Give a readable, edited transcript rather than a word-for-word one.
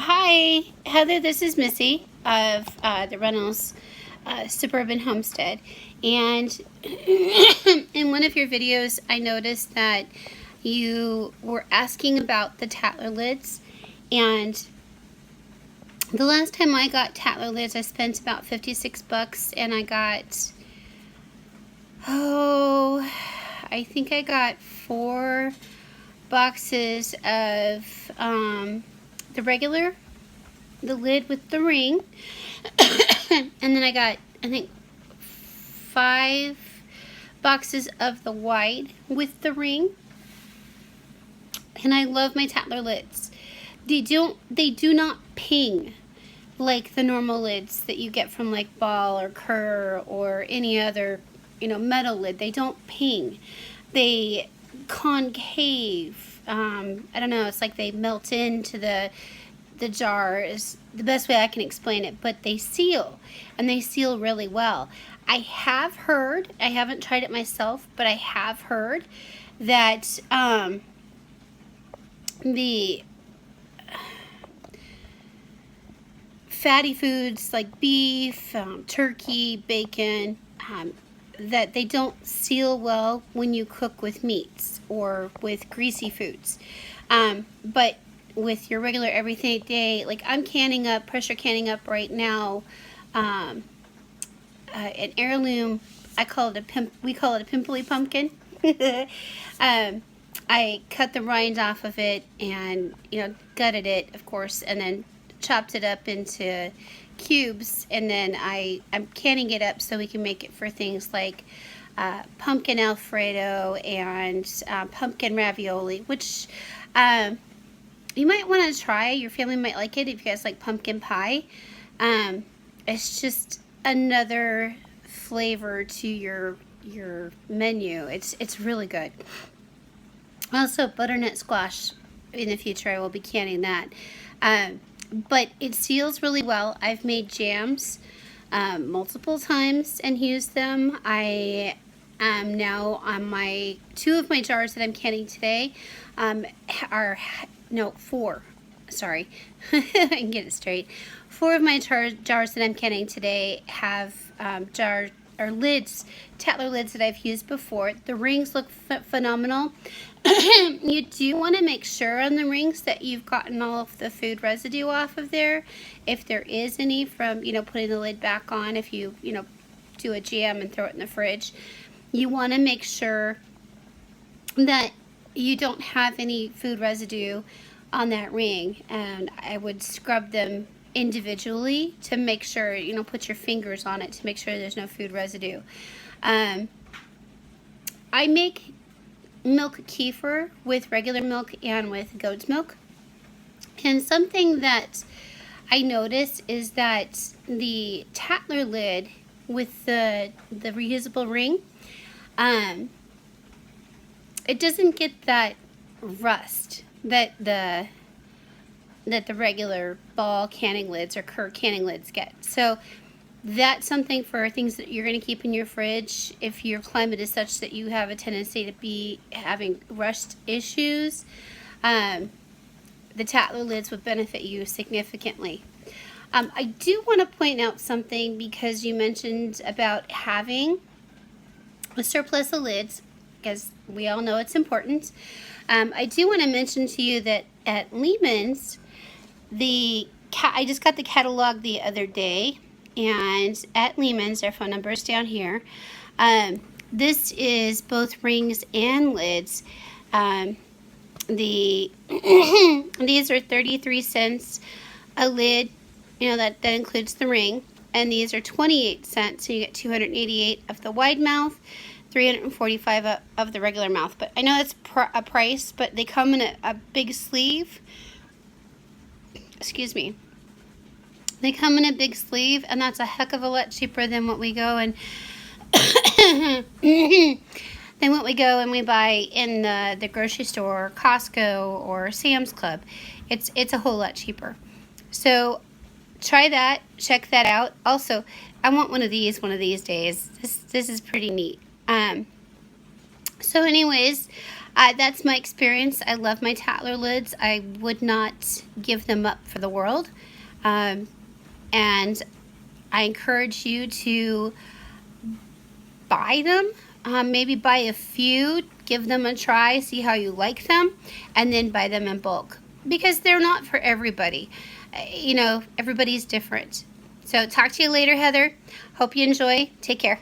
Hi, Heather. This is Missy of the Reynolds Suburban Homestead. And in one of your videos, I noticed that you were asking about the Tattler lids. And the last time I got Tattler lids, I spent about 56 bucks, and I got, I think I got 4 boxes of the regular, the lid with the ring, and then I got, I think, 5 boxes of the white with the ring. And I love my Tattler lids. They do not ping like the normal lids that you get from like Ball or Kerr or any other, metal lid. They don't ping. They concave. I don't know. It's like they melt into the jar is the best way I can explain it, but they seal, and they seal really well. I have heard, I haven't tried it myself, but I have heard that the fatty foods like beef, turkey, bacon, that they don't seal well when you cook with meats or with greasy foods. But with your regular everyday day, like I'm pressure canning up right now, an heirloom. We call it a pimply pumpkin. I cut the rind off of it and gutted it, of course, and then chopped it up into cubes, and then I'm canning it up so we can make it for things like pumpkin alfredo and pumpkin ravioli, which you might want to try. Your family might like it if you guys like pumpkin pie. It's just another flavor to your menu. It's really good. Also, butternut squash. In the future, I will be canning that. But it seals really well. I've made jams multiple times and used them. I am now on 2 of my jars that I'm canning today four. Sorry, I can get it straight. 4 of my jars that I'm canning today have lids, Tattler lids that I've used before. The rings look phenomenal. You do want to make sure on the rings that you've gotten all of the food residue off of there, if there is any from putting the lid back on. If you do a jam and throw it in the fridge, you want to make sure that you don't have any food residue on that ring, and I would scrub them individually to make sure, put your fingers on it to make sure there's no food residue. I make milk kefir with regular milk and with goat's milk, and something that I noticed is that the Tattler lid with the reusable ring, it doesn't get that rust that the regular Ball canning lids or Kerr canning lids get. So that's something for things that you're going to keep in your fridge if your climate is such that you have a tendency to be having rust issues. The Tattler lids would benefit you significantly. I do want to point out something, because you mentioned about having a surplus of lids, because we all know it's important. I do want to mention to you that at Lehman's, I just got the catalog the other day, and at Lehman's, their phone number is down here. This is both rings and lids. These are 33 cents a lid, that includes the ring, and these are 28 cents, so you get 288 of the wide mouth, 345 of the regular mouth. But I know that's a price, but they come in a big sleeve. Excuse me. They come in a big sleeve, and that's a heck of a lot cheaper than what we go and we buy in the grocery store, or Costco, or Sam's Club. It's a whole lot cheaper. So try that. Check that out. Also, I want one of these days. This is pretty neat. So anyways, That's my experience. I love my Tattler lids. I would not give them up for the world. And I encourage you to buy them. Maybe buy a few, give them a try, see how you like them, and then buy them in bulk. Because they're not for everybody. You know, everybody's different. So talk to you later, Heather. Hope you enjoy. Take care.